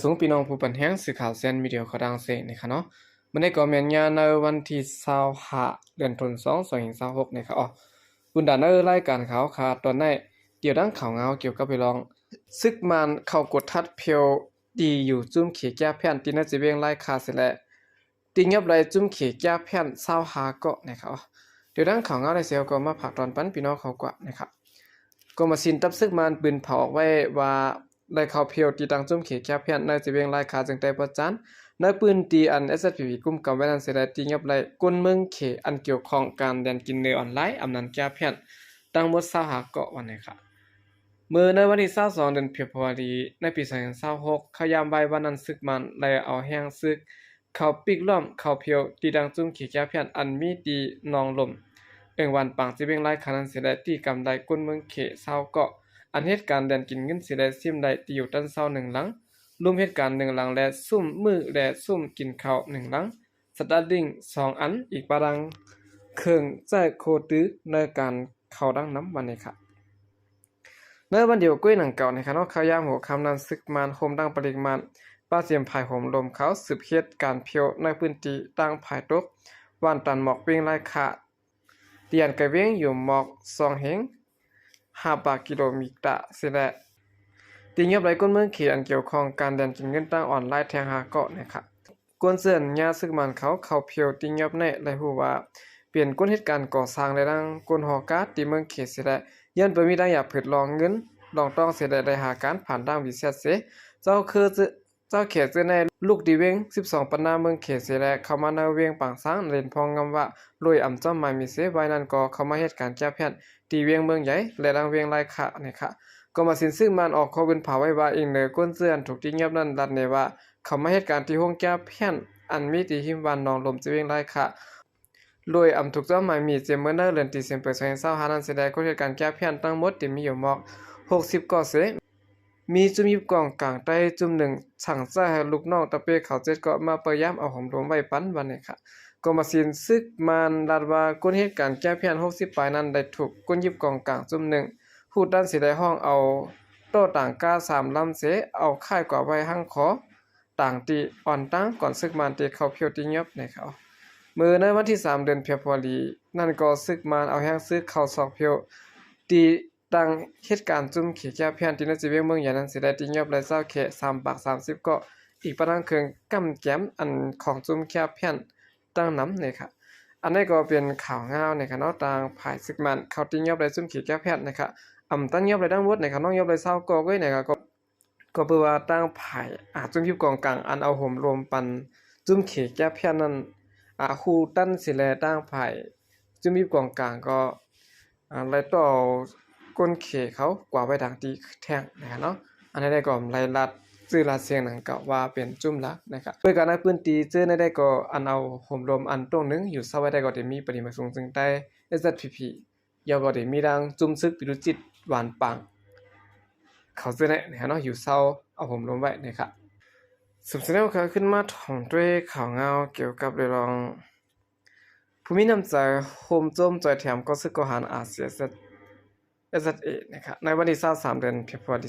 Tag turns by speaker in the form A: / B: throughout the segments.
A: สูงพี่น้องผู้ปันแห้งสื่อข่าวเซนมีเดียวเขาดังเสกนะคะเนาะมันได้ก่อแม่นยาในวันที่25เดือนธันวาคม2026นะคะบุญดาเนอร์รายการข่าวขาดตอนในเดี๋ยวดังข่าวเงาเกี่ยวกับไปลองซึกมันเข้ากดทัดเพียวดีอยู่จุ่มเขแก้แผ่นที่น่าจะเวียงไล่คาเสร็จแล้วติงยับไรจุ่มเขแก้แผ่น25ก็นะคะเดี๋ยวดังข่าวเงาในเซลก็มาผักตอนปันพี่น้องเขากว่านะครับก็มาสินตับซึกมันปืนเผาไว้ว่าได้เข้าเพียวตีตังจุ่มเขแก้แผ่นในจะเวียงไล่คาจึงได้ประจันในปืนตีอัน SSPP กุมกับไว้นั้นเสร็จติงยับไรก้นเมืองเขอันเกี่ยวข้องการเรียนกินเนื้อออนไลน์อำนันแก้แผ่นตั้งหมด25เกาะวันนี้ครับเมื่อในวันที่22เดือนพฤษภาคมในปี2026ขยามใบวันนั้นซึกมันได้เอาแห้งซึกเข้าปิกล้อมเข้าเพียวตีดังจุ่มขี้แก้แผ่นอันมีดีนองลมวันปังสิเบ่งไล่คันสิได้ตีกำได้ก้นเมืองเข20เกาะอันเหตุการณ์แดนกินเงินสิได้ซิมได้ตีอยู่ตัน1หลังรวมเหตุการณ์1หลังและซุ่มมือและซุ่มกินข้าว1หลังสตาร์ดิ้ง2อันอีกปารังเครื่องใจโคตื้อในการเข้าดังน้ำวันนี้ครับในวันเดียวกุ้ยหนังเก่าในคณะเขายามหัวคำนั้นซึกมานโฮมดังปริมาณป้าเสียมภายโหมลมเขาสืบเหตุการเพียวในพื้นที่ตั้งภายตกวันตันหมอกเวียงไล่ขาเตียนกระเวียงอยู่หมอก2เฮง5กิโลเมตรเสียแล้วตีเงียบไรก้นเมืองเขียนเกี่ยวข้องการเดินกินเงินตั้งออนไลน์แทงหาเกาะนะครับกวนเสื่อนยาซึกมันเขาเพียวตีเงียบในไรหูว่าเปลี่ยนก้นเหตุการณ์ก่อสร้างในดังก้นหอกาตีเมืองเขตเสียแล้วยันไปมีได้อยากเผิดลองเงินลองต้องเสียได้หาการผ่านดังวิเศษเสเจ้าเขตเจอในลูกดีเวง12ปันนาเมืองเขตเสียแล้วเข้ามาในเวียงปังซ้างเล่นพองงำว่าลอยอ่ำจ้อมมามีเสไว้นั้นก็เข้ามาเหตุการณ์แก้แพ้นตีเวียงเมืองใหญ่และดังเวียงไล่ขะนะคะก็มาสินซึ่งมันออกข้อเป็นผาไว้ว่าเองเนอก้นเสื่อนถูกที่เงียบนั้นรัดเนว่าเขามาเหตุการณ์ที่ห้องแก้แพ้นอันมีตีหิมวันนองลมจะเวียงไล่ขะโดยอำถูกเจ้าหมายมีเจมเมอร์เนอร์เดือนตีเซมเปอร์2025นั้นแสดงก็เหตุการณ์แก้แพ้นตั้งหมดที่มีอยู่หมอก60ก่อเสมีจุ่มยิบกล่องกลางใต้จุ่มหนึ่งสั่งซ่าให้ลูกน้องตะเปเขา7ก็มาพยายามเอาหอมรวมไว้ปั้นวันนี้ค่ะก็มาสินซึกมันรัดว่าก้นเหตุการณ์แก้แพ้น60ปลายนั้นได้ถูกก้นยิบกล่องกลางจุ่มหนึ่งพูดด้านสิได้ห้องเอาโต้ต่างก้า3ลำเสเอาค่ายกว่าไว้หั่งขอต่างตีอ่อนตั้งก่อนซึกมันตีเขาเพียวตีเงียบในเขาเมื่อในวันที่3เดือนพฤษภาคมนั่นก็ซึกมันเอาแห้งซึกเข้าซอกเพียวตีดังเหตุการณ์จุ่มขี้แก้แผ่นที่นจีเวียงเมืองอย่างนั้นสิได้ตีเงียบและเศร้าเข3ปาก30ก็อีกประดังเครื่องกำแก้มอันของจุ่มแก้แผ่นตั้งน้ำเนี่ยค่ะอันนี้ก็เป็นข่าวง่าวในคณะต่างภายซึกมันเขาตีเงียบและจุ่มขี้แก้แผ่นนะคะตั้งเงียบและดังวดในคณะน้องเงียบและเศร้าก็ไว้เนี่ยก็เพื่อว่าตั้งภายจุ่มพิบกองกลางอันเอาห่มรวมปันจุ่มขี้แก้แผ่นนั้นฮูตั้นสิแลตั้งภายจุ่มพิบกองกลางก็ไล่ต่อก้นเขเขากว่าไว้ดังตีแท่งนะครับเนาะอันนี้ได้ก็ไล่ลัดซื้อลาเสียงหนังเก่าว่าเป็นจุ่มลักนะครับโดยการในพื้นที่เจอในได้ก็อันเอาห่มลมอันตรงนึงอยู่ซะไว้ได้ก็ได้มีปริมาณสูงจึงได้ SZPP ยาวก็ได้มีดังจุ่มซึกปิรุจิตหวานปังเขาเจอเนี่ยนะครับเนาะอยู่เซาเอาห่มลมไว้นะครับสืบเสนอข่าวขึ้นมาถ่องด้วยข่าวเงาเกี่ยวกับเรื่องผู้มีน้ำใจโฮมโจมจอยแถมก็ซึกก็หันอาเซียSZA นะครับในวันที่23เดือนพฤษภาคม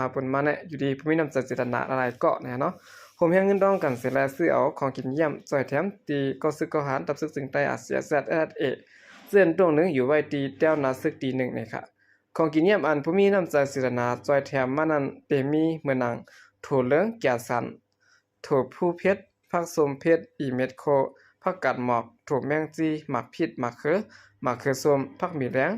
A: 2025ปุ่นมาเนี่ยอยู่ดีผู้มีน้ำใจจิตนาอะไรเกาะเนี่ยเนาะผมแฮงเงินดองกันเสร็จแล้วซื้อเอาของกินเยี่ยมจอยแถมตีก็ซึกก็หันตับซึกจึงใต้อาเซีย ZA เส้นตรงนึงอยู่ไว้ตีแต้วนาซึกตี1นะครับของกินเยี่ยมอันผู้มีน้ำใจจิตนาจอยแถมมานั้นเตมีเมือนังโถเหลืองแก่สันโถผู้เพชรผักสมเพชรอีเม็ดโคผักกาดหมอกโถแมงจีหมักพิษหมักเขือส้มผักมีแรง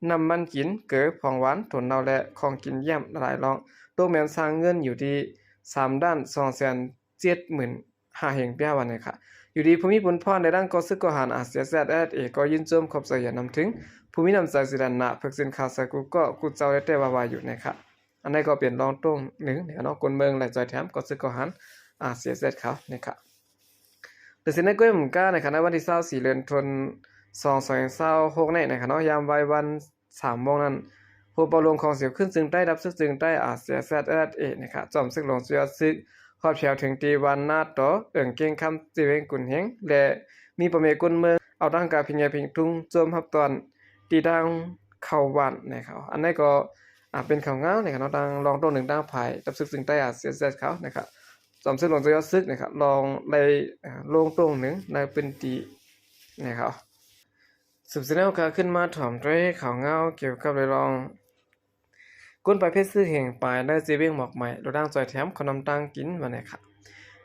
A: น้ำมันกินเก๋ของหวานถั่วเน่าและของกินเยี่ยมหลายรองตัวแมนสร้างเงินอยู่ที่3ด้าน275,000เฮงเปียวันนี้ค่ะอยู่ดีภูมิบุญพรในด้านก็ซึกก็หันอาเซียZAก็ยินจมขอบใจอย่านำถึงภูมินำใจสิดันนะเพิกสินข่าวใส่กูก็กูเจ้าได้แต่ว่าอยู่นะครับอันนี้ก็เปลี่ยนรองตรงหนึ่งเนี่ยเนาะคนเมืองและจอยแถมก็ซึกก็หันอาเซียZเขานะครับแต่สินในก้อยหมู่ก้าในวันที่24เดือนธันวาคม2026นี่นะครับเนาะยามวัน3โมงนั้นผู้ประลงของเสียวขึ้นจึงได้รับซึกจึงได้อาเซียZAนะครับจอมซึกลงเสียซึกขอบแถวถึงตีวันหน้าต่อเก่งคำจีเวงกุนเฮงและมีประเมกุนเมืองเอาดังกาพิญญาพิงทุ่งโจมฮับตอนตีดังเข้าวันนะครับอันนี้ก็เป็นข่าวเงาเนี่ยครับเนาะดังรองตรงหนึ่งดังภายรับซึกจึงได้อาเซียZเขานะครับ สำซึกหลวงจะยอดซึกนะครับลองในโล่งตรงหนึ่งในเป็นตีนะครับสืบเสนอการขึ้นมาถ่อมด้วยข่าวเงาเกี่ยวกับเลยลองก้นไปเพชรซื้อแห่งปลายได้เจเวงหมอกใหม่โดดังจอยแถมขนมตังกินมาเนี่ยครับ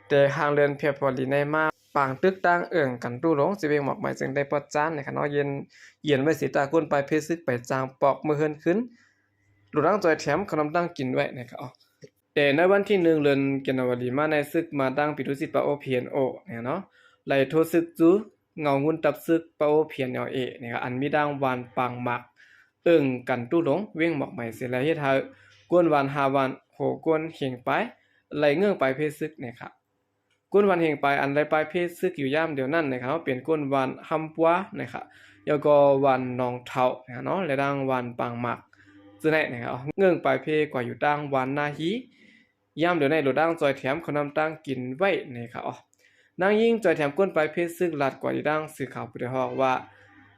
A: แต่ห่างเรือนเพียบพอดีในมาปางตึกตั้งกันตู้หลงเจเวงหมอกใหม่จึงได้ปอดจานนะครับเนาะเย็นไว้สีตาก้นไปเพชรซึกไปจางปอกมือเฮินขึ้นโดดังจอยแถมขนมตังกินไว้นะครับแต่ในวันที่1เดือนกันยายนมาในซึกมาดังปิตุสิตปะโอเพียนโอเนี่ยเนาะไล่โทซึกจูเงางุนตับซึกปะโอเพียนเนาเอเนี่ยอันมีดังวานปางมักกันตู้หลงเว้งหมอกใหม่เสียแล้วเฮ็ดให้กวนวาน5วันโหกวนเหียงไปไล่เงื่องไปเพศซึกเนี่ยครับกวนวันเหียงไปอันไล่ไปเพศซึกอยู่ย่ามเดียวนั่นนะครับเปลี่ยนกวนวันหำปัวนะครับแล้วก็วันนองเฒ่าเนาะและดังวันปางมักซึ่งไหนนะครับเงื่องไปเพกว่าอยู่ดังวันนาฮีย่ามเดี๋ยวในโหลดังจอยแถมขนำตั้งกินไว้นะครับนางยิ่งจอยแถมก้นไปเพศซึกลัดกว่าที่ดังสื่อข่าวพุทธฮอกว่า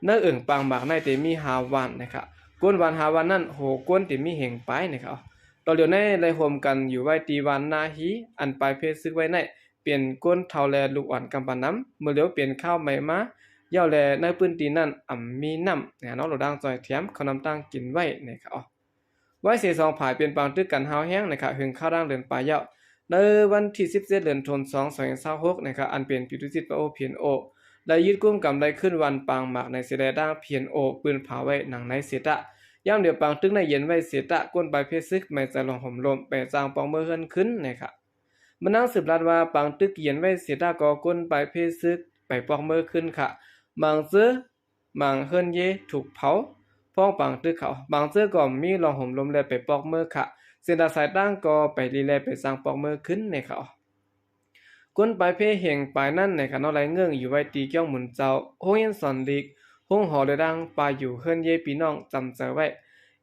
A: เนื้อปางบากในเตมี5วันนะครับก้นวัน5วันนั่นโหก้นเตมีเห่งไปนะครับตอนเดี๋ยวในไล่โฮมกันอยู่ไว้ตีวันนาฮีอันไปเพศซึกไว้ในเปลี่ยนก้นเท่าแลลูกอ่อนกำปานน้ำเมื่อเลี้ยวเปลี่ยนข้าวใหม่มาเย่าแลในปืนตีนั่นมีน้ำเนี่ยเนาะโหลดังจอยแถมขนำตั้งกินไว้นะครับไว้เสีย2ผายเป็นปางตึกกันหาวแห้งนะครับหึงข้าวดังเดินปลายเย่าในวันที่17เดือนธันวาคม2026นะครับอันเป็นปิตุสิตปะโอเพียนโอได้ยึดกุมกำได้ขึ้นวันปางหมากในเสดด้างเพียนโอปืนเผาไว้หนังในเสตะย่ำเดียวปางตึกในเย็นไว้เสตะก้นใบเพชรซึกไม่ใจลองห่มลมไปจางปองเมื่อเฮินขึ้นนะครับมันนั่งสืบรัดว่าปางตึกเย็นไว้เสตะก็ก้นใบเพชรซึกไปปองเมื่อขึ้นค่ะบางเสื้อบางเฮินเยถูกเผาพ้องปางตึกเขาบางเสื้อก็มีลองห่มลมและไปปอกเมื่อค่ะเส้นสายตั้งก็ไปรีแลไปสร้างปอกมือขึ้นในเขาก้นปลายเพเฮงปลายนั่นในขณะไรเงื่องอยู่ไว้ตีเกี้ยวหมุนเจ้าโฮยันสอนลีกห้องหอเดดังปลายอยู่เฮิรนเยปีน้องจำเจอไว้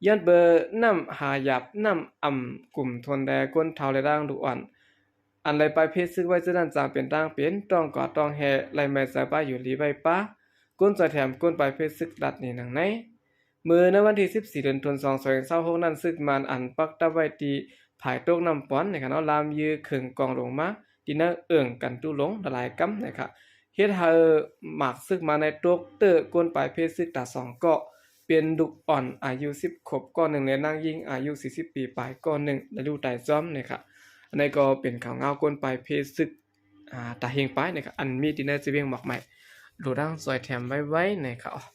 A: ยันเบอร์น้ำหาหยับน้ำกลุ่มทนแดก้นเท้าเดดังดุอ่อนอันไรปลายเพซึ่งไว้จะนั่นจางเป็นตั้งเป็นต้องกอดต้องแห่ไรแม่สายป้าอยู่ลีไว้ป้าก้นจะแถมก้นปลายเพซึกดัดนี่หนังไหนมือในวันที่14เดือนธันวาคม2026นั้นซึกมันอันปักตะไว้ตีภายตกน้ำป้อนนะครับเนาะลามยื้อขึงกองลงมาที่นั่งกันตู้หลงละลายกำนะครับเฮ็ดให้หมากซึกมาในตกเตอก้นปลายเพศซึกตา2เกาะเป็นดุกอ่อนอายุ10ขวบก้อนหนึ่งและนางยิ่งอายุ40ปีปลายก้อนหนึ่งและดูตายจ้อมนะครับอันนี้ก็เป็นข่าวเงาก้นปลายเพศซึกตาเฮงปลายนะครับอันมีที่น่าจะเวียงหมอกใหม่โดดังซอยแถมไว้นะครับ